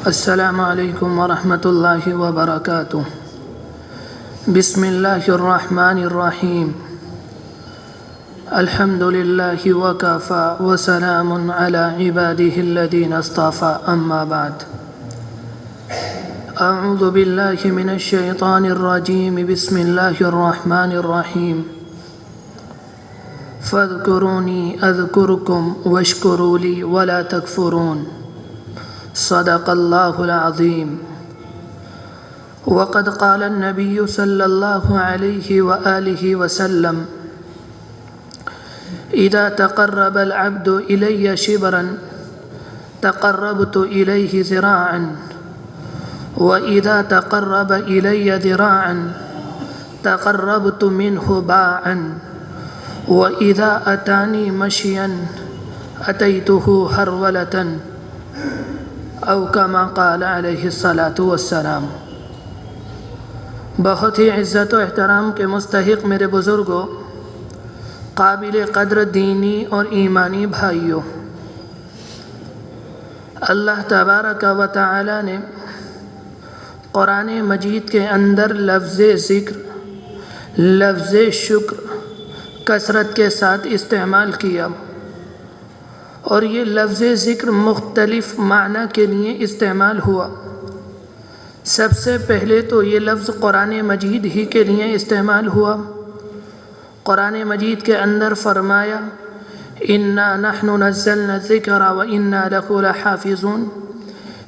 السلام علیکم ورحمۃ اللہ وبرکاتہ۔ بسم اللہ الرحمن الرحیم۔ الحمد للہ وکفی وسلام علی عبادہ الذین اصطفی، اما بعد۔ اعوذ باللہ من الشیطان الرجیم، بسم اللہ الرحمن الرحیم۔ فاذکرونی اذکرکم واشکروا لی ولا تکفرون، صدق اللہ العظیم۔ وقد قال النبی صلی اللہ علیہ وآلہ وسلم: اذا تقرب العبد الی شبرا تقربت الیہ ذراعا، واذا تقرب الی ذراعا تقربت منہ باعا، واذا اتانی مشیا اتیتہ ہرولۃ، او کما قال علیہ الصلاۃ والسلام۔ بہت ہی عزت و احترام کے مستحق میرے بزرگوں، قابل قدر دینی اور ایمانی بھائیوں، اللہ تبارک و تعالی نے قرآن مجید کے اندر لفظ ذکر، لفظ شکر کثرت کے ساتھ استعمال کیا، اور یہ لفظ ذکر مختلف معنی کے لیے استعمال ہوا۔ سب سے پہلے تو یہ لفظ قرآن مجید ہی کے لیے استعمال ہوا۔ قرآن مجید کے اندر فرمایا: اِنَّا نَحْنُ نَزَّلْنَا الذِّكْرَ وَإِنَّا لَهُ لَحَافِظُونَ،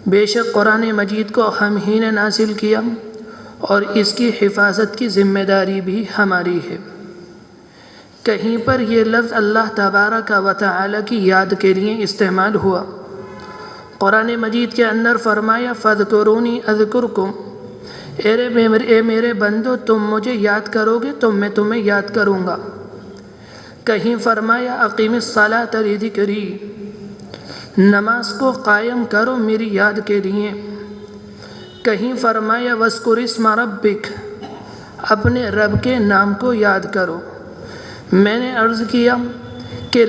بے شک قرآن مجید کو ہم ہی نے نازل کیا اور اس کی حفاظت کی ذمہ داری بھی ہماری ہے۔ کہیں پر یہ لفظ اللہ تبارک و تعالی کی یاد کے لیے استعمال ہوا۔ قرآن مجید کے اندر فرمایا: فاذکرونی اذکرکم، اے میرے بندو تم مجھے یاد کرو گے تو میں تمہیں یاد کروں گا۔ کہیں فرمایا: اقیم الصلاۃ لذکری، نماز کو قائم کرو میری یاد کے لیے۔ کہیں فرمایا: واذکر اسم ربک، اپنے رب کے نام کو یاد کرو۔ میں نے عرض کیا کہ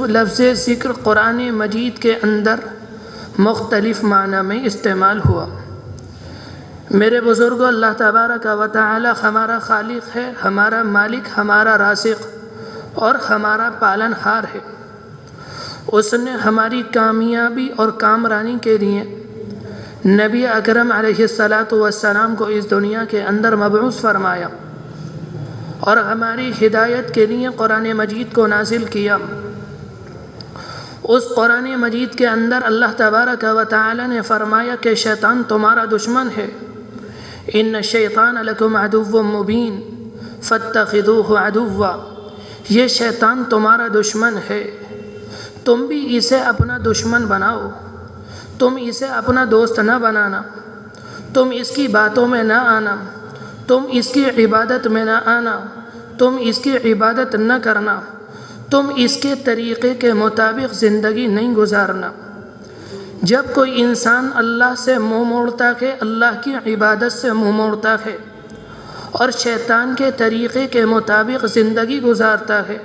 لفظ ذکر قرآن مجید کے اندر مختلف معنی میں استعمال ہوا۔ میرے بزرگوں، اللہ تبارک و تعالی ہمارا خالق ہے، ہمارا مالک، ہمارا رازق اور ہمارا پالن ہار ہے۔ اس نے ہماری کامیابی اور کامرانی کے لیے نبی اکرم علیہ الصلاۃ والسلام کو اس دنیا کے اندر مبعوث فرمایا اور ہماری ہدایت کے لیے قرآن مجید کو نازل کیا۔ اس قرآن مجید کے اندر اللہ تبارک و تعالی نے فرمایا کہ شیطان تمہارا دشمن ہے۔ ان الشیطان لکم عدو مبین فاتخذوہ عدوا، یہ شیطان تمہارا دشمن ہے، تم بھی اسے اپنا دشمن بناؤ، تم اسے اپنا دوست نہ بنانا، تم اس کی باتوں میں نہ آنا، تم اس کی عبادت میں نہ آنا، تم اس کی عبادت نہ کرنا، تم اس کے طریقے کے مطابق زندگی نہیں گزارنا۔ جب کوئی انسان اللہ سے منہ موڑتا ہے، اللہ کی عبادت سے منہ موڑتا ہے اور شیطان کے طریقے کے مطابق زندگی گزارتا ہے،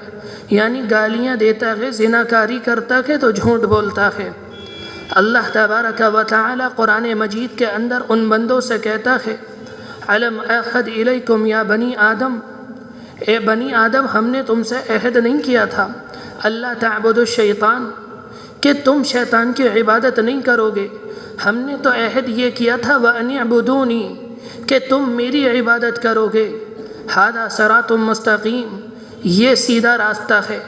یعنی گالیاں دیتا ہے، زناکاری کرتا ہے تو جھوٹ بولتا ہے، اللہ تبارک و تعالی قرآن مجید کے اندر ان بندوں سے کہتا ہے: الم اعہد الیکم یا بنی آدم، اے بنی آدم ہم نے تم سے عہد نہیں کیا تھا اللہ تعبدوا الشیطان، کہ تم شیطان کی عبادت نہیں کرو گے، ہم نے تو عہد یہ کیا تھا وَأَنِ اعْبُدُونِی، کہ تم میری عبادت کرو گے۔ ھذا صراط مستقیم، یہ سیدھا راستہ ہے۔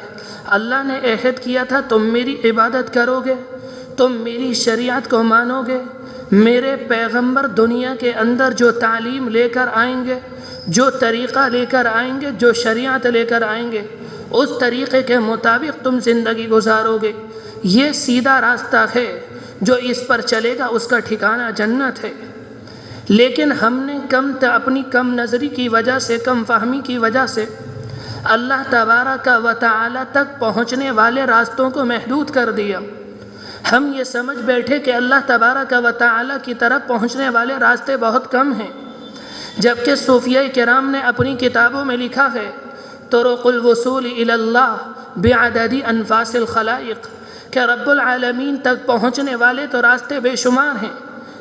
اللہ نے عہد کیا تھا تم میری عبادت کرو گے، تم میری شریعت کو مانو گے، میرے پیغمبر دنیا کے اندر جو تعلیم لے کر آئیں گے، جو طریقہ لے کر آئیں گے، جو شریعت لے کر آئیں گے، اس طریقے کے مطابق تم زندگی گزارو گے۔ یہ سیدھا راستہ ہے، جو اس پر چلے گا اس کا ٹھکانہ جنت ہے۔ لیکن ہم نے اپنی کم نظری کی وجہ سے، کم فہمی کی وجہ سے اللہ تبارک و تعالی تک پہنچنے والے راستوں کو محدود کر دیا۔ ہم یہ سمجھ بیٹھے کہ اللہ تبارک و تعالی کی طرف پہنچنے والے راستے بہت کم ہیں، جبکہ صوفیہ کرام نے اپنی کتابوں میں لکھا ہے: طرق الوصول الی اللہ بعدد انفاس الخلائق، کہ رب العالمین تک پہنچنے والے تو راستے بے شمار ہیں،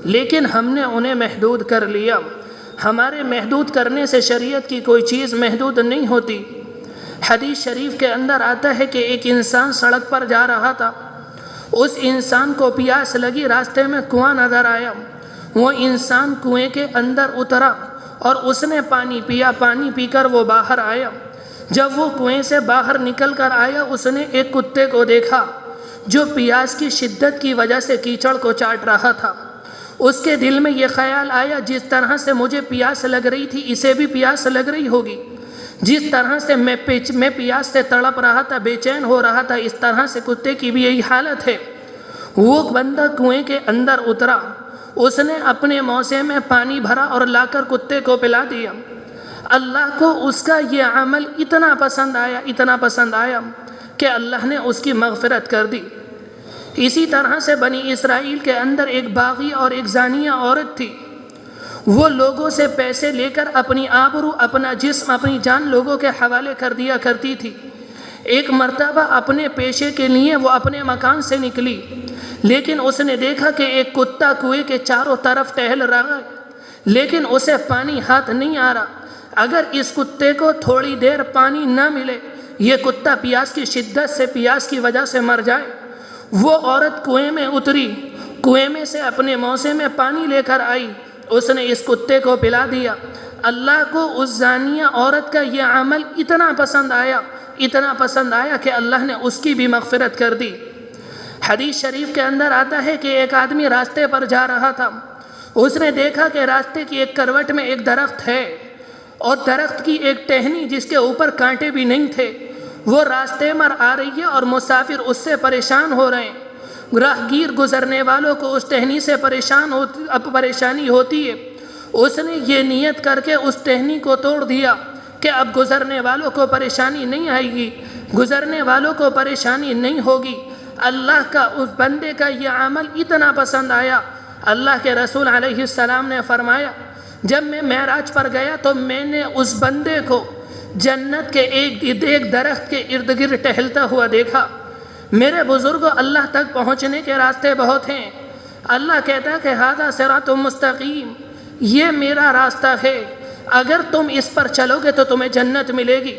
لیکن ہم نے انہیں محدود کر لیا۔ ہمارے محدود کرنے سے شریعت کی کوئی چیز محدود نہیں ہوتی۔ حدیث شریف کے اندر آتا ہے کہ ایک انسان سڑک پر جا رہا تھا، اس انسان کو پیاس لگی، راستے میں کنواں نظر آیا، وہ انسان کنویں کے اندر اترا اور اس نے پانی پیا، پانی پی کر وہ باہر آیا۔ جب وہ کنویں سے باہر نکل کر آیا، اس نے ایک کتے کو دیکھا جو پیاس کی شدت کی وجہ سے کیچڑ کو چاٹ رہا تھا۔ اس کے دل میں یہ خیال آیا، جس طرح سے مجھے پیاس لگ رہی تھی اسے بھی پیاس لگ رہی ہوگی، جس طرح سے میں پیاس سے تڑپ رہا تھا، بے چین ہو رہا تھا، اس طرح سے کتے کی بھی یہی حالت ہے۔ وہ بندہ کنویں کے اندر اترا، اس نے اپنے موسے میں پانی بھرا اور لا کر کتے کو پلا دیا۔ اللہ کو اس کا یہ عمل اتنا پسند آیا کہ اللہ نے اس کی مغفرت کر دی۔ اسی طرح سے بنی اسرائیل کے اندر ایک باغی اور ایک زانیہ عورت تھی، وہ لوگوں سے پیسے لے کر اپنی آبرو، اپنا جسم، اپنی جان لوگوں کے حوالے کر دیا کرتی تھی۔ ایک مرتبہ اپنے پیشے کے لیے وہ اپنے مکان سے نکلی، لیکن اس نے دیکھا کہ ایک کتا کنویں کے چاروں طرف ٹہل رہا ہے، لیکن اسے پانی ہاتھ نہیں آ رہا۔ اگر اس کتے کو تھوڑی دیر پانی نہ ملے، یہ کتا پیاس کی شدت سے، پیاس کی وجہ سے مر جائے۔ وہ عورت کنویں میں اتری، کنویں میں سے اپنے موسے میں پانی لے کر آئی، اس نے اس کتے کو پلا دیا۔ اللہ کو اس زانیہ عورت کا یہ عمل اتنا پسند آیا کہ اللہ نے اس کی بھی مغفرت کر دی۔ حدیث شریف کے اندر آتا ہے کہ ایک آدمی راستے پر جا رہا تھا، اس نے دیکھا کہ راستے کی ایک کروٹ میں ایک درخت ہے اور درخت کی ایک ٹہنی جس کے اوپر کانٹے بھی نہیں تھے، وہ راستے پر آ رہی ہے اور مسافر اس سے پریشان ہو رہے ہیں۔ راہگیر گزرنے والوں کو اس ٹہنی سے پریشانی ہوتی ہے۔ اس نے یہ نیت کر کے اس ٹہنی کو توڑ دیا کہ اب گزرنے والوں کو پریشانی نہیں آئے گی، گزرنے والوں کو پریشانی نہیں ہوگی۔ اللہ کا اس بندے کا یہ عمل اتنا پسند آیا، اللہ کے رسول علیہ السلام نے فرمایا، جب میں معراج پر گیا تو میں نے اس بندے کو جنت کے ایک درخت کے ارد گرد ٹہلتا ہوا دیکھا۔ میرے بزرگوں، اللہ تک پہنچنے کے راستے بہت ہیں۔ اللہ کہتا ہے کہ ھذا صراط مستقیم، یہ میرا راستہ ہے، اگر تم اس پر چلو گے تو تمہیں جنت ملے گی۔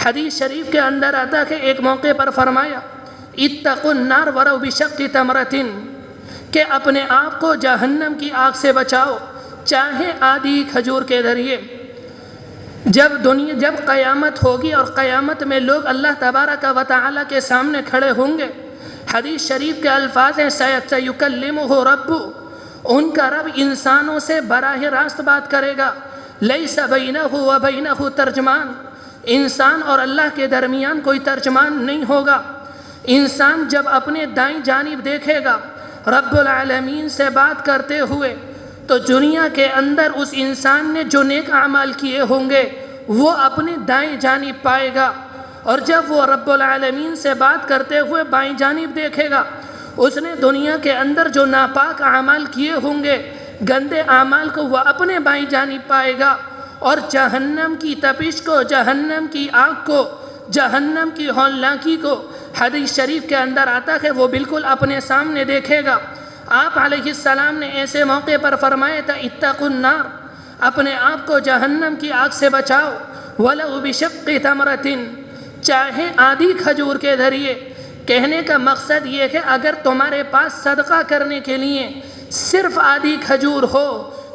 حدیث شریف کے اندر آتا ہے کہ ایک موقع پر فرمایا، اتقوا النار ولو بشق تمرۃ، کہ اپنے آپ کو جہنم کی آگ سے بچاؤ چاہے آدھی کھجور کے ذریعے۔ جب قیامت ہوگی اور قیامت میں لوگ اللہ تبارک و تعالیٰ کے سامنے کھڑے ہوں گے، حدیث شریف کے الفاظ ہیں سیکلمہ ربہ، ان کا رب انسانوں سے براہ راست بات کرے گا، لیس بینہ و بینہ ترجمان، انسان اور اللہ کے درمیان کوئی ترجمان نہیں ہوگا۔ انسان جب اپنے دائیں جانب دیکھے گا رب العالمین سے بات کرتے ہوئے، تو دنیا کے اندر اس انسان نے جو نیک اعمال کیے ہوں گے وہ اپنے دائیں جانب پائے گا، اور جب وہ رب العالمین سے بات کرتے ہوئے بائیں جانب دیکھے گا، اس نے دنیا کے اندر جو ناپاک اعمال کیے ہوں گے، گندے اعمال کو وہ اپنے بائیں جانب پائے گا، اور جہنم کی تپش کو، جہنم کی آگ کو، جہنم کی ہولناکی کو حدیث شریف کے اندر آتا ہے وہ بالکل اپنے سامنے دیکھے گا۔ آپ علیہ السلام نے ایسے موقع پر فرمایا تھا، اتقوا النار، اپنے آپ کو جہنم کی آگ سے بچاؤ، ولو بشق تمرۃ، چاہے آدھی کھجور کے ذریعے۔ کہنے کا مقصد یہ ہے اگر تمہارے پاس صدقہ کرنے کے لیے صرف آدھی کھجور ہو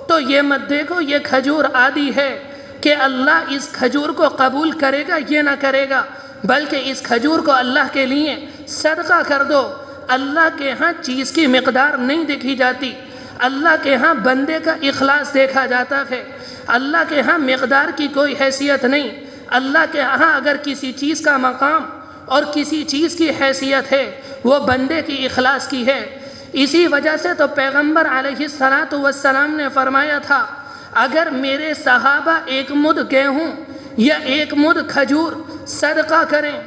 تو یہ مت دیکھو یہ کھجور آدھی ہے کہ اللہ اس کھجور کو قبول کرے گا، یہ نہ کرے گا، بلکہ اس کھجور کو اللہ کے لیے صدقہ کر دو۔ اللہ کے ہاں چیز کی مقدار نہیں دیکھی جاتی، اللہ کے ہاں بندے کا اخلاص دیکھا جاتا ہے۔ اللہ کے ہاں مقدار کی کوئی حیثیت نہیں، اللہ کے ہاں اگر کسی چیز کا مقام اور کسی چیز کی حیثیت ہے وہ بندے کی اخلاص کی ہے۔ اسی وجہ سے تو پیغمبر علیہ السلام نے فرمایا تھا، اگر میرے صحابہ ایک مد گیہوں یا ایک مد کھجور صدقہ کریں،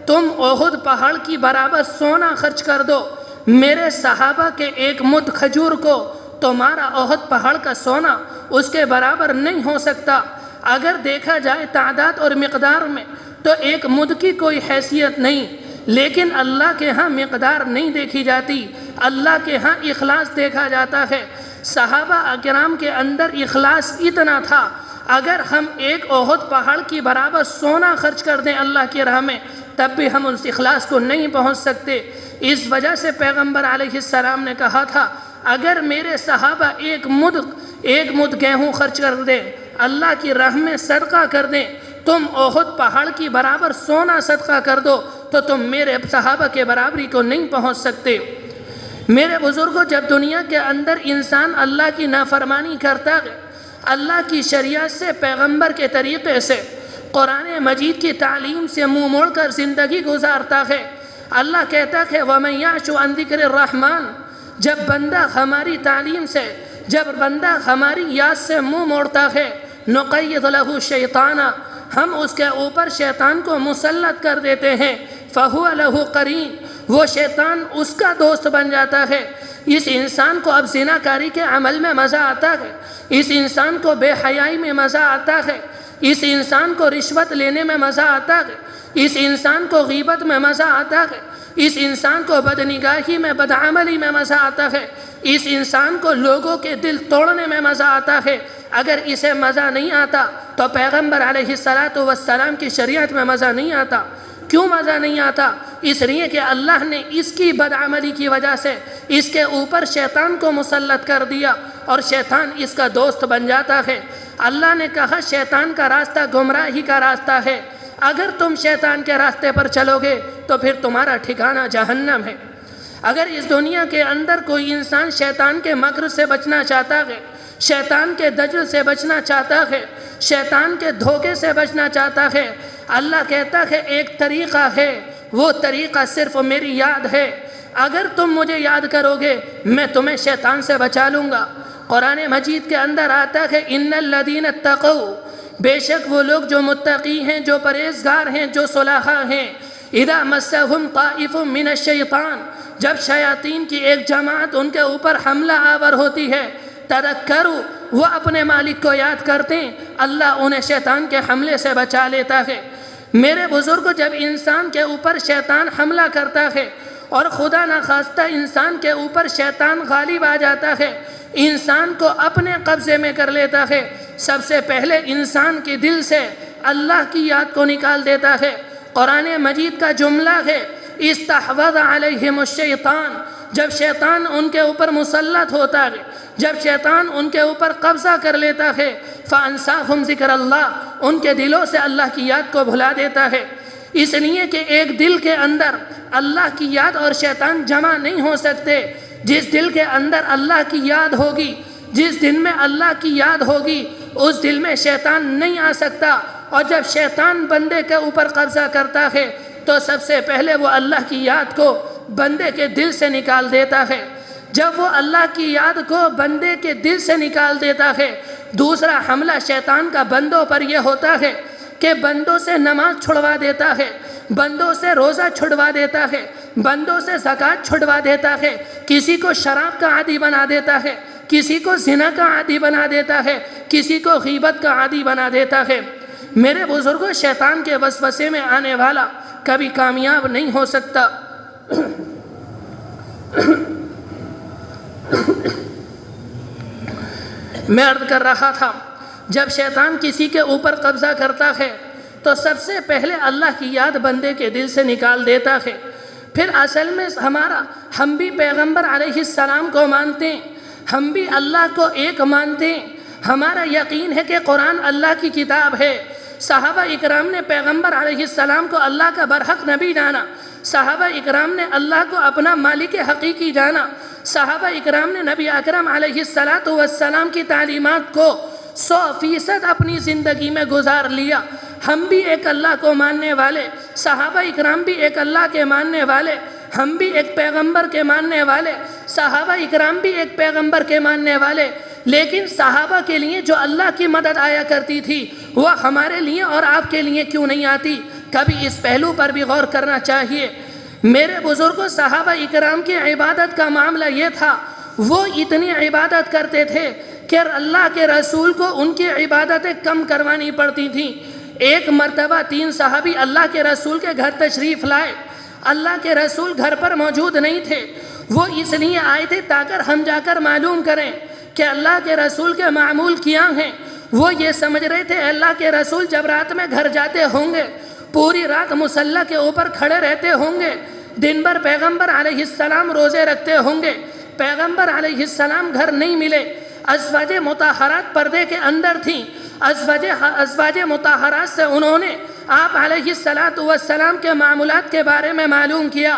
تم احد پہاڑ کی برابر سونا خرچ کر دو، میرے صحابہ کے ایک مد کھجور کو تمہارا احد پہاڑ کا سونا اس کے برابر نہیں ہو سکتا۔ اگر دیکھا جائے تعداد اور مقدار میں تو ایک مد کی کوئی حیثیت نہیں، لیکن اللہ کے ہاں مقدار نہیں دیکھی جاتی، اللہ کے ہاں اخلاص دیکھا جاتا ہے۔ صحابہ اکرام کے اندر اخلاص اتنا تھا، اگر ہم ایک احد پہاڑ کی برابر سونا خرچ کر دیں اللہ کی راہ میں تب بھی ہم اس اخلاص کو نہیں پہنچ سکتے۔ اس وجہ سے پیغمبر علیہ السلام نے کہا تھا اگر میرے صحابہ ایک مد گیہوں خرچ کر دیں، اللہ کی راہ میں صدقہ کر دیں، تم احد پہاڑ کی برابر سونا صدقہ کر دو تو تم میرے صحابہ کے برابری کو نہیں پہنچ سکتے۔ میرے بزرگوں، جب دنیا کے اندر انسان اللہ کی نافرمانی کرتا ہے، اللہ کی شریعت سے، پیغمبر کے طریقے سے، قرآن مجید کی تعلیم سے منہ موڑ کر زندگی گزارتا ہے، اللہ کہتا ہے وَمَن يَعْشُ عَن ذِكْرِ الرَّحْمَنِ، جب بندہ ہماری تعلیم سے، جب بندہ ہماری یاد سے منہ موڑتا ہے، نُقَيِّضْ لَهُ شَيْطَانًا، ہم اس کے اوپر شیطان کو مسلط کر دیتے ہیں، فَهُوَ لَهُ قَرِينٌ، وہ شیطان اس کا دوست بن جاتا ہے۔ اس انسان کو اب زنا کاری کے عمل میں مزہ آتا ہے، اس انسان کو بے حیائی میں مزہ آتا ہے، اس انسان کو رشوت لینے میں مزہ آتا ہے، اس انسان کو غیبت میں مزہ آتا ہے، اس انسان کو بدنگاہی میں، بدعملی میں مزہ آتا ہے، اس انسان کو لوگوں کے دل توڑنے میں مزہ آتا ہے۔ اگر اسے مزہ نہیں آتا تو پیغمبر علیہ السلام کی شریعت میں مزہ نہیں آتا۔ کیوں مزہ نہیں آتا؟ اس لیے کہ اللہ نے اس کی بدعملی کی وجہ سے اس کے اوپر شیطان کو مسلط کر دیا اور شیطان اس کا دوست بن جاتا ہے۔ اللہ نے کہا شیطان کا راستہ گمراہی کا راستہ ہے، اگر تم شیطان کے راستے پر چلو گے تو پھر تمہارا ٹھکانہ جہنم ہے۔ اگر اس دنیا کے اندر کوئی انسان شیطان کے مکر سے بچنا چاہتا ہے، شیطان کے دجل سے بچنا چاہتا ہے، شیطان کے دھوکے سے بچنا چاہتا ہے، اللہ کہتا ہے ایک طریقہ ہے، وہ طریقہ صرف میری یاد ہے، اگر تم مجھے یاد کرو گے میں تمہیں شیطان سے بچا لوں گا۔ قرآن مجید کے اندر آتا ہے ان الذین اتقوا، بے شک وہ لوگ جو متقی ہیں، جو پرہیزگار ہیں، جو صلحاء ہیں، اذا مسہم طائف من الشیطان، جب شیاطین کی ایک جماعت ان کے اوپر حملہ آور ہوتی ہے، تذکروا، وہ اپنے مالک کو یاد کرتے ہیں، اللہ انہیں شیطان کے حملے سے بچا لیتا ہے۔ میرے بزرگوں، جب انسان کے اوپر شیطان حملہ کرتا ہے اور خدا نخواستہ انسان کے اوپر شیطان غالب آ جاتا ہے، انسان کو اپنے قبضے میں کر لیتا ہے، سب سے پہلے انسان کے دل سے اللہ کی یاد کو نکال دیتا ہے۔ قرآن مجید کا جملہ ہے استحوذ علیہم الشیطان، جب شیطان ان کے اوپر مسلط ہوتا ہے، جب شیطان ان کے اوپر قبضہ کر لیتا ہے، فانساہم ذکر اللہ، ان کے دلوں سے اللہ کی یاد کو بھلا دیتا ہے۔ اس لیے کہ ایک دل کے اندر اللہ کی یاد اور شیطان جمع نہیں ہو سکتے۔ جس دل کے اندر اللہ کی یاد ہوگی، جس دل میں اللہ کی یاد ہوگی، اس دل میں شیطان نہیں آ سکتا۔ اور جب شیطان بندے کے اوپر قبضہ کرتا ہے تو سب سے پہلے وہ اللہ کی یاد کو بندے کے دل سے نکال دیتا ہے۔ جب وہ اللہ کی یاد کو بندے کے دل سے نکال دیتا ہے، دوسرا حملہ شیطان کا بندوں پر یہ ہوتا ہے کہ بندوں سے نماز چھڑوا دیتا ہے، بندوں سے روزہ چھڑوا دیتا ہے، بندوں سے زکوٰۃ چھڑوا دیتا ہے، کسی کو شراب کا عادی بنا دیتا ہے، کسی کو زنا کا عادی بنا دیتا ہے، کسی کو غیبت کا عادی بنا دیتا ہے۔ میرے بزرگوں، شیطان کے وسوسے میں آنے والا کبھی کامیاب نہیں ہو سکتا۔ میں عرض کر رہا تھا، جب شیطان کسی کے اوپر قبضہ کرتا ہے تو سب سے پہلے اللہ کی یاد بندے کے دل سے نکال دیتا ہے۔ پھر اصل میں ہم بھی پیغمبر علیہ السلام کو مانتے ہیں، ہم بھی اللہ کو ایک مانتے ہیں، ہمارا یقین ہے کہ قرآن اللہ کی کتاب ہے۔ صحابہ اکرام نے پیغمبر علیہ السلام کو اللہ کا برحق نبی جانا، صحابہ اکرام نے اللہ کو اپنا مالک حقیقی جانا، صحابہ اکرام نے نبی اکرم علیہ السلام کی تعلیمات کو 100% اپنی زندگی میں گزار لیا۔ ہم بھی ایک اللہ کو ماننے والے، صحابہ اکرام بھی ایک اللہ کے ماننے والے، ہم بھی ایک پیغمبر کے ماننے والے، صحابہ اکرام بھی ایک پیغمبر کے ماننے والے، لیکن صحابہ کے لیے جو اللہ کی مدد آیا کرتی تھی وہ ہمارے لیے اور آپ کے لیے کیوں نہیں آتی؟ کبھی اس پہلو پر بھی غور کرنا چاہیے۔ میرے بزرگوں، صحابہ اکرام کی عبادت کا معاملہ یہ تھا، وہ اتنی عبادت کرتے تھے کہ اللہ کے رسول کو ان کی عبادتیں کم کروانی پڑتی تھیں۔ ایک مرتبہ 3 صحابی اللہ کے رسول کے گھر تشریف لائے، اللہ کے رسول گھر پر موجود نہیں تھے، وہ اس لیے آئے تھے تاکہ ہم جا کر معلوم کریں کہ اللہ کے رسول کے معمول کیا ہیں؟ وہ یہ سمجھ رہے تھے اللہ کے رسول جب رات میں گھر جاتے ہوں گے پوری رات مصلی کے اوپر کھڑے رہتے ہوں گے، دن بھر پیغمبر علیہ السلام روزے رکھتے ہوں گے، پیغمبر علیہ السلام گھر نہیں ملے، ازواج مطہرات پردے کے اندر تھیں، ازواج مطہرات سے انہوں نے آپ علیہ السلام کے معاملات کے بارے میں معلوم کیا۔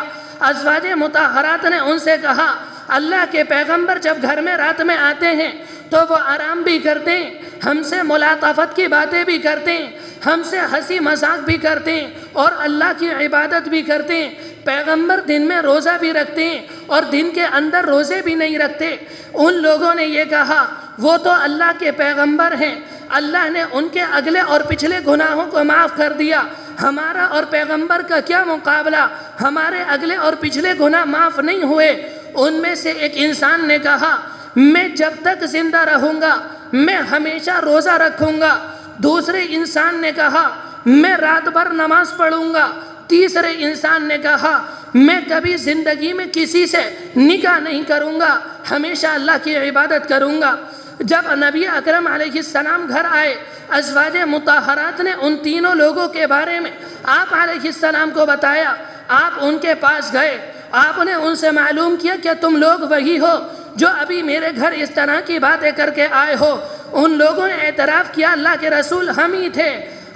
ازواج مطہرات نے ان سے کہا اللہ کے پیغمبر جب گھر میں رات میں آتے ہیں تو وہ آرام بھی کرتے ہیں، ہم سے ملاطفت کی باتیں بھی کرتے ہیں، ہم سے ہنسی مذاق بھی کرتے ہیں اور اللہ کی عبادت بھی کرتے ہیں۔ پیغمبر دن میں روزہ بھی رکھتے ہیں اور دن کے اندر روزے بھی نہیں رکھتے۔ ان لوگوں نے یہ کہا وہ تو اللہ کے پیغمبر ہیں، اللہ نے ان کے اگلے اور پچھلے گناہوں کو معاف کر دیا، ہمارا اور پیغمبر کا کیا مقابلہ، ہمارے اگلے اور پچھلے گناہ معاف نہیں ہوئے۔ ان میں سے ایک انسان نے کہا میں جب تک زندہ رہوں گا میں ہمیشہ روزہ رکھوں گا۔ دوسرے انسان نے کہا میں رات بھر نماز پڑھوں گا۔ تیسرے انسان نے کہا میں کبھی زندگی میں کسی سے نکاح نہیں کروں گا، ہمیشہ اللہ کی عبادت کروں گا۔ جب نبی اکرم علیہ السلام گھر آئے ازواج مطہرات نے ان تینوں لوگوں کے بارے میں آپ علیہ السلام کو بتایا۔ آپ ان کے پاس گئے، آپ نے ان سے معلوم کیا کہ تم لوگ وہی ہو جو ابھی میرے گھر اس طرح کی باتیں کر کے آئے ہو۔ ان لوگوں نے اعتراف کیا اللہ کے رسول ہم ہی تھے۔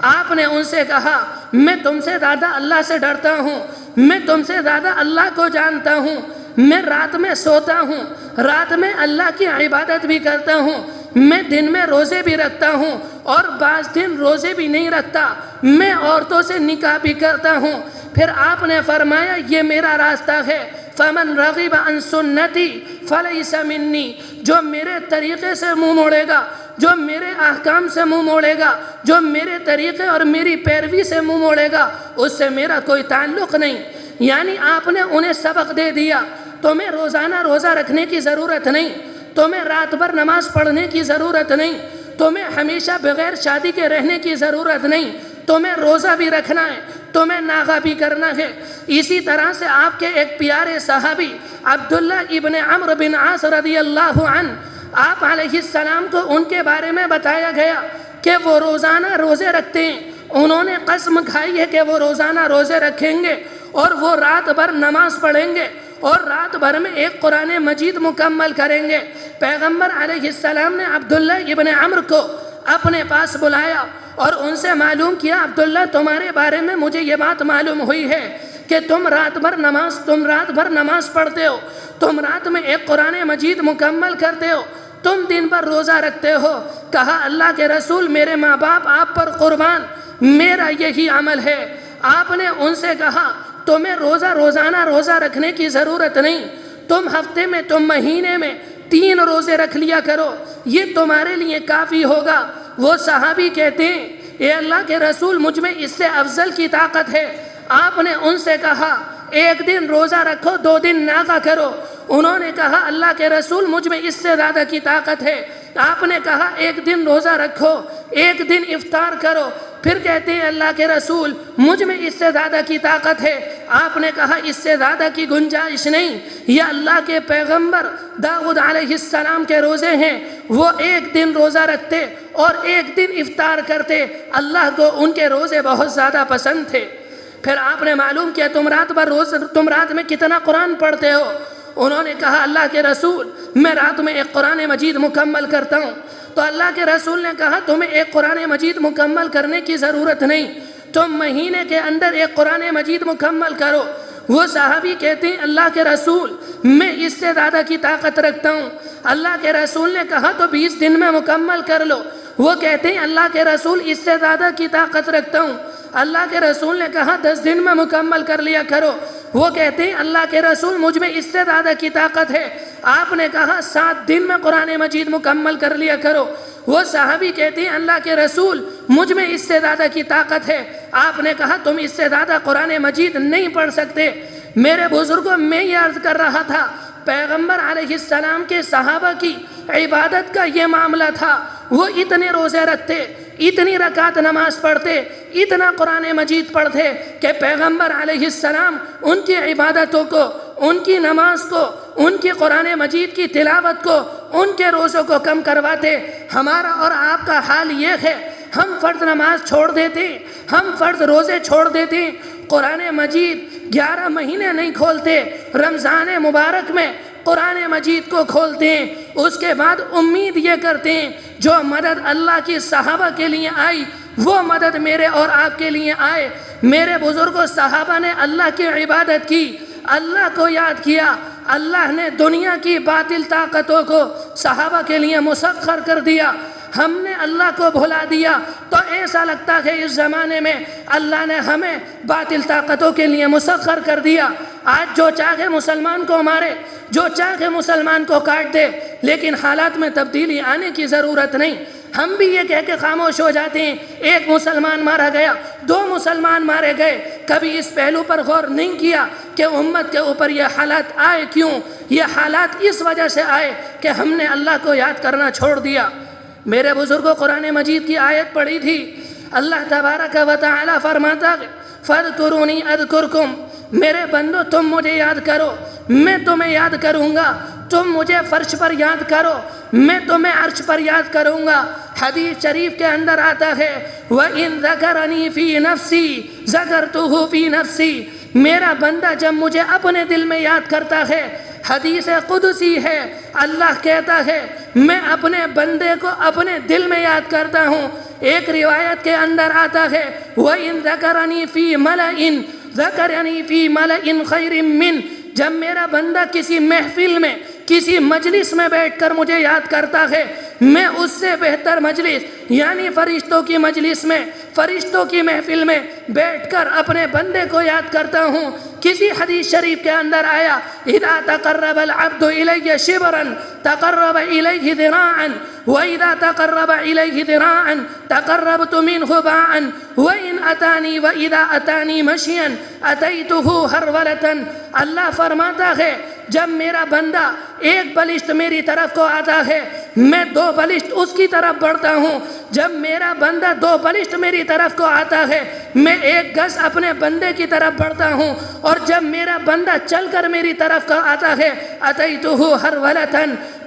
آپ نے ان سے کہا میں تم سے زیادہ اللہ سے ڈرتا ہوں، میں تم سے زیادہ اللہ کو جانتا ہوں، میں رات میں سوتا ہوں، رات میں اللہ کی عبادت بھی کرتا ہوں، میں دن میں روزے بھی رکھتا ہوں اور بعض دن روزے بھی نہیں رکھتا، میں عورتوں سے نکاح بھی کرتا ہوں۔ پھر آپ نے فرمایا یہ میرا راستہ ہے، فمن رغب عن سنتی فلیس منی، جو میرے طریقے سے منہ موڑے گا، جو میرے احکام سے منہ موڑے گا، جو میرے طریقے اور میری پیروی سے منہ موڑے گا اس سے میرا کوئی تعلق نہیں۔ یعنی آپ نے انہیں سبق دے دیا تمہیں روزانہ روزہ رکھنے کی ضرورت نہیں، تمہیں رات بھر نماز پڑھنے کی ضرورت نہیں، تمہیں ہمیشہ بغیر شادی کے رہنے کی ضرورت نہیں، تمہیں روزہ بھی رکھنا ہے، تمہیں ناغہ بھی کرنا ہے۔ اسی طرح سے آپ کے ایک پیارے صحابی عبداللہ ابن عمرو بن عاص رضی اللہ عنہ، آپ علیہ السلام کو ان کے بارے میں بتایا گیا کہ وہ روزانہ روزے رکھتے ہیں، انہوں نے قسم کھائی ہے کہ وہ روزانہ روزے رکھیں گے اور وہ رات بھر نماز پڑھیں گے اور رات بھر میں ایک قرآن مجید مکمل کریں گے۔ پیغمبر علیہ السلام نے عبداللہ ابن عمرو کو اپنے پاس بلایا اور ان سے معلوم کیا عبداللہ تمہارے بارے میں مجھے یہ بات معلوم ہوئی ہے کہ تم رات بھر نماز پڑھتے ہو، تم رات میں ایک قرآن مجید مکمل کرتے ہو، تم دن بھر روزہ رکھتے ہو۔ کہا اللہ کے رسول میرے ماں باپ آپ پر قربان، میرا یہی عمل ہے۔ آپ نے ان سے کہا تمہیں روزانہ روزہ رکھنے کی ضرورت نہیں، تم ہفتے میں تم مہینے میں 3 روزے رکھ لیا کرو، یہ تمہارے لیے کافی ہوگا۔ وہ صحابی کہتے ہیں اے اللہ کے رسول مجھ میں اس سے افضل کی طاقت ہے۔ آپ نے ان سے کہا 1 دن روزہ رکھو 2 دن ناغہ کرو۔ انہوں نے کہا اللہ کے رسول مجھ میں اس سے زیادہ کی طاقت ہے۔ آپ نے کہا 1 دن روزہ رکھو 1 دن افطار کرو۔ پھر کہتے ہیں اللہ کے رسول مجھ میں اس سے زیادہ کی طاقت ہے۔ آپ نے کہا اس سے زیادہ کی گنجائش نہیں، یہ اللہ کے پیغمبر داؤد علیہ السلام کے روزے ہیں، وہ 1 دن روزہ رکھتے اور 1 دن افطار کرتے، اللہ کو ان کے روزے بہت زیادہ پسند تھے۔ پھر آپ نے معلوم کیا تم رات میں کتنا قرآن پڑھتے ہو؟ انہوں نے کہا اللہ کے رسول میں رات میں ایک قرآن مجید مکمل کرتا ہوں۔ تو اللہ کے رسول نے کہا تمہیں ایک قرآن مجید مکمل کرنے کی ضرورت نہیں، تم مہینے کے اندر ایک قرآن مجید مکمل کرو۔ وہ صحابی کہتے ہیں اللہ کے رسول میں اس سے زیادہ کی طاقت رکھتا ہوں۔ اللہ کے رسول نے کہا تو 20 دن میں مکمل کر لو۔ وہ کہتے ہیں اللہ کے رسول اس سے زیادہ کی طاقت رکھتا ہوں۔ اللہ کے رسول نے کہا 10 دن میں مکمل کر لیا کرو۔ وہ کہتے ہیں اللہ کے رسول مجھ میں اس سے زیادہ کی طاقت ہے۔ آپ نے کہا 7 دن میں قرآن مجید مکمل کر لیا کرو۔ وہ صحابی کہتے ہیں اللہ کے رسول مجھ میں اس سے زیادہ کی طاقت ہے۔ آپ نے کہا تم اس سے زیادہ قرآن مجید نہیں پڑھ سکتے۔ میرے بزرگوں میں یہ عرض کر رہا تھا پیغمبر علیہ السلام کے صحابہ کی عبادت کا یہ معاملہ تھا، وہ اتنے روزے رکھتے، اتنی رکعت نماز پڑھتے، اتنا قرآن مجید پڑھتے کہ پیغمبر علیہ السلام ان کی عبادتوں کو، ان کی نماز کو، ان کی قرآن مجید کی تلاوت کو، ان کے روزوں کو کم کرواتے۔ ہمارا اور آپ کا حال یہ ہے، ہم فرض نماز چھوڑ دیتے، ہم فرض روزے چھوڑ دیتے، قرآن مجید 11 مہینے نہیں کھولتے، رمضان مبارک میں قرآن مجید کو کھولتے ہیں، اس کے بعد امید یہ کرتے ہیں جو مدد اللہ کی صحابہ کے لیے آئی وہ مدد میرے اور آپ کے لیے آئے۔ میرے بزرگوں صحابہ نے اللہ کی عبادت کی، اللہ کو یاد کیا، اللہ نے دنیا کی باطل طاقتوں کو صحابہ کے لیے مسخر کر دیا۔ ہم نے اللہ کو بھلا دیا تو ایسا لگتا ہے اس زمانے میں اللہ نے ہمیں باطل طاقتوں کے لیے مسخر کر دیا۔ آج جو چاہے مسلمان کو مارے، جو چاہے مسلمان کو کاٹ دے، لیکن حالات میں تبدیلی آنے کی ضرورت نہیں۔ ہم بھی یہ کہہ کے خاموش ہو جاتے ہیں ایک مسلمان مارا گیا، 2 مسلمان مارے گئے، کبھی اس پہلو پر غور نہیں کیا کہ امت کے اوپر یہ حالات آئے کیوں؟ یہ حالات اس وجہ سے آئے کہ ہم نے اللہ کو یاد کرنا چھوڑ دیا۔ میرے بزرگوں قرآن مجید کی آیت پڑھی تھی، اللہ تبارک و تعالی فرماتا ہے فَاذْكُرُونِي أَذْكُرْكُمْ، میرے بندو تم مجھے یاد کرو میں تمہیں یاد کروں گا، تم مجھے فرش پر یاد کرو میں تمہیں عرش پر یاد کروں گا۔ حدیث شریف کے اندر آتا ہے وَإِن ذَكَرَنِي فِي نَفْسِي ذَكَرْتُهُ فِي نَفْسِي، میرا بندہ جب مجھے اپنے دل میں یاد کرتا ہے، حدیث قدسی ہے، اللہ کہتا ہے میں اپنے بندے کو اپنے دل میں یاد کرتا ہوں۔ ایک روایت کے اندر آتا ہے وَإِن ذَكَرَنِي فِي مَلَئٍ ذَكَرَنِي فِي مَلَئٍ خَيْرٍ مِّن، جب میرا بندہ کسی محفل میں کسی مجلس میں بیٹھ کر مجھے یاد کرتا ہے، میں اس سے بہتر مجلس یعنی فرشتوں کی مجلس میں، فرشتوں کی محفل میں بیٹھ کر اپنے بندے کو یاد کرتا ہوں۔ کسی حدیث شریف کے اندر آیا اذا تقرب العبد الی شبرا تقرب الیہ ذراعا واذا تقرب الیہ ذراعا تقربت منہ باعا وان اتانی واذا اتانی مشیا اتیتہ ہرولۃ۔ اللہ فرماتا ہے جب میرا بندہ ایک بلشت میری طرف کو آتا ہے میں 2 بلشت اس کی طرف بڑھتا ہوں، جب میرا بندہ 2 بلشت میری طرف کو آتا ہے میں 1 گز اپنے بندے کی طرف بڑھتا ہوں، اور جب میرا بندہ چل کر میری طرف کو آتا ہے اتیتہ ہرولۃ،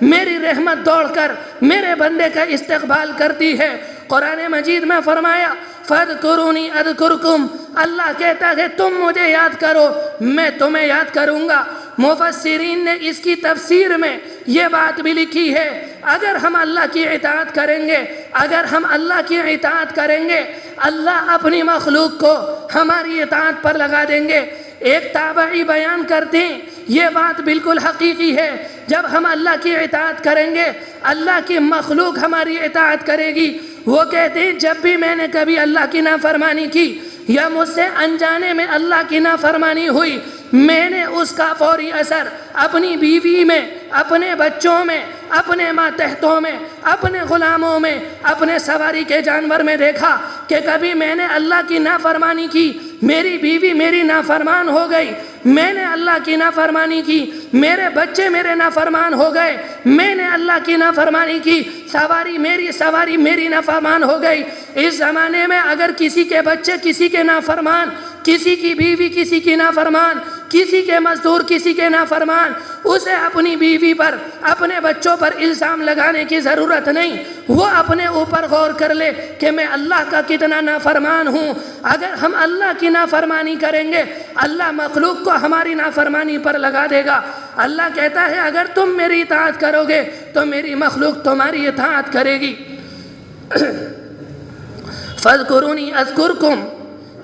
میری رحمت دوڑ کر میرے بندے کا استقبال کرتی ہے۔ قرآن مجید میں فرمایا فَاذْكُرُونِي أَذْكُرْكُمْ، اللہ کہتا ہے تم مجھے یاد کرو میں تمہیں یاد کروں گا۔ مفسرین نے اس کی تفسیر میں یہ بات بھی لکھی ہے اگر ہم اللہ کی اطاعت کریں گے، اگر ہم اللہ کی اطاعت کریں گے اللہ اپنی مخلوق کو ہماری اطاعت پر لگا دیں گے۔ ایک تابعی بیان کرتے ہیں یہ بات بالکل حقیقی ہے، جب ہم اللہ کی اطاعت کریں گے اللہ کی مخلوق ہماری اطاعت کرے گی۔ وہ کہتے ہیں جب بھی میں نے کبھی اللہ کی نافرمانی کی یا مجھ سے انجانے میں اللہ کی نافرمانی ہوئی، میں نے اس کا فوری اثر اپنی بیوی میں، اپنے بچوں میں، اپنے ماتحتوں میں، اپنے غلاموں میں، اپنے سواری کے جانور میں دیکھا کہ کبھی میں نے اللہ کی نافرمانی کی، میری بیوی میری نافرمان ہو گئی، میں نے اللہ کی نافرمانی کی، میرے بچے میرے نافرمان ہو گئے، میں نے اللہ کی نافرمانی کی، سواری میری نافرمان ہو گئی۔ اس زمانے میں اگر کسی کے بچے کسی کے نافرمان، کسی کی بیوی کسی کی نافرمان، کسی کے مزدور کسی کے نافرمان، اسے اپنی بیوی پر اپنے بچوں پر الزام لگانے کی ضرورت نہیں، وہ اپنے اوپر غور کر لے کہ میں اللہ کا کتنا نافرمان ہوں۔ اگر ہم اللہ کی نافرمانی کریں گے اللہ مخلوق کو ہماری نافرمانی پر لگا دے گا۔ اللہ کہتا ہے اگر تم میری اطاعت کرو گے تو میری مخلوق تمہاری اطاعت کرے گی۔ فَاذْكُرُونِي أَذْكُرْكُمْ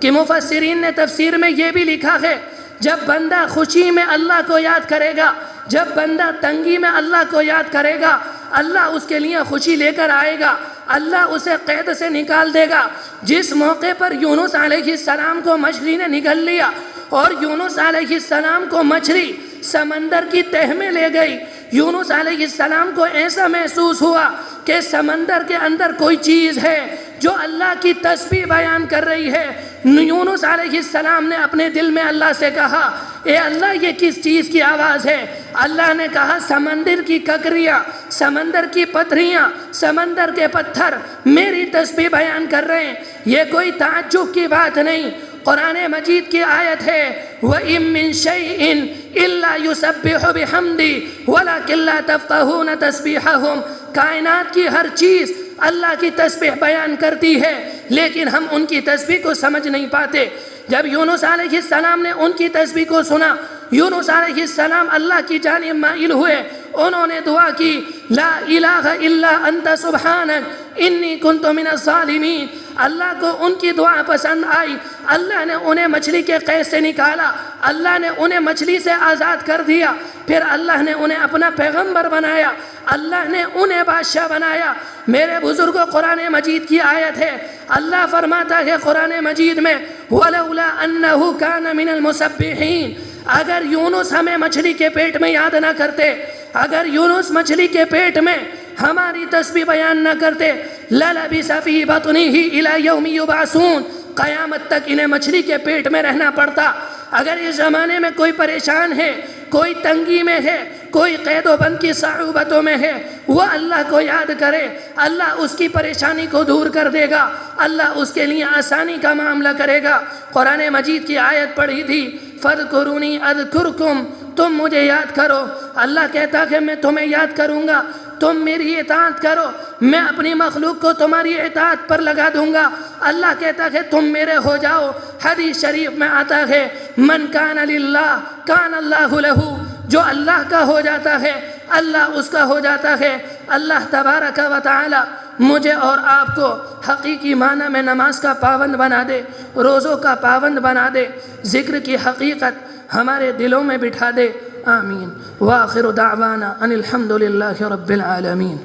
کہ مفسرین نے تفسیر میں یہ بھی لکھا ہے جب بندہ خوشی میں اللہ کو یاد کرے گا، جب بندہ تنگی میں اللہ کو یاد کرے گا اللہ اس کے لیے خوشی لے کر آئے گا، اللہ اسے قید سے نکال دے گا۔ جس موقع پر یونس علیہ السلام کو مچھلی نے نگل لیا اور یونس علیہ السلام کو مچھلی سمندر کی تہ میں لے گئی، یونس علیہ السلام کو ایسا محسوس ہوا کہ سمندر کے اندر کوئی چیز ہے جو اللہ کی تسبیح بیان کر رہی ہے۔ یونس علیہ السلام نے اپنے دل میں اللہ سے کہا اے اللہ یہ کس چیز کی آواز ہے؟ اللہ نے کہا سمندر کی ککریاں، سمندر کی پتھریاں، سمندر کے پتھر میری تسبیح بیان کر رہے ہیں، یہ کوئی تعجب کی بات نہیں۔ قرآن مجید کی آیت ہے وَإِن مِّن شَيْءٍ إِلَّا يُسَبِّحُ بِحَمْدِهِ وَلَكِن لَّا تَفْقَهُونَ تَسْبِيحَهُم، کائنات کی ہر چیز اللہ کی تسبیح بیان کرتی ہے لیکن ہم ان کی تسبیح کو سمجھ نہیں پاتے۔ جب یونس علیہ السلام نے ان کی تسبیح کو سنا، یونس علیہ السلام اللہ کی جانب مائل ہوئے، انہوں نے دعا کی لا الہ الا انت سبحانک انی کنت من الظالمین۔ اللہ کو ان کی دعا پسند آئی، اللہ نے انہیں مچھلی کے قید سے نکالا، اللہ نے انہیں مچھلی سے آزاد کر دیا، پھر اللہ نے انہیں اپنا پیغمبر بنایا، اللہ نے انہیں بادشاہ بنایا۔ میرے بزرگوں، قرآن مجید کی آیت ہے، اللہ فرماتا ہے قرآن مجید میں وَلَوْلَا أَنَّهُ كَانَ مِنَ الْمُسَبِّحِينَ، اگر یونس ہمیں مچھلی کے پیٹ میں یاد نہ کرتے، اگر یونس مچھلی کے پیٹ میں ہماری تسبیح بیان نہ کرتے لَلَبِثَ فِي بَطْنِهِ إِلَى يَوْمِ يُبْعَثُونَ، قیامت تک انہیں مچھلی کے پیٹ میں رہنا پڑتا۔ اگر اس زمانے میں کوئی پریشان ہے، کوئی تنگی میں ہے، کوئی قید و بند کی صعوبتوں میں ہے، وہ اللہ کو یاد کرے، اللہ اس کی پریشانی کو دور کر دے گا، اللہ اس کے لیے آسانی کا معاملہ کرے گا۔ قرآن مجید کی آیت پڑھی تھی فَاذْكُرُونِي أَذْكُرْكُمْ، تم مجھے یاد کرو، اللہ کہتا کہ میں تمہیں یاد کروں گا، تم میری اطاعت کرو، میں اپنی مخلوق کو تمہاری اطاعت پر لگا دوں گا۔ اللہ کہتا ہے تم میرے ہو جاؤ۔ حدیث شریف میں آتا ہے من کان للہ کان اللہ لہ، جو اللہ کا ہو جاتا ہے اللہ اس کا ہو جاتا ہے۔ اللہ تبارک و تعالی مجھے اور آپ کو حقیقی معنی میں نماز کا پابند بنا دے، روزوں کا پابند بنا دے، ذکر کی حقیقت ہمارے دلوں میں بٹھا دے، آمین۔ وآخر دعوانا ان الحمد للہ رب العالمین۔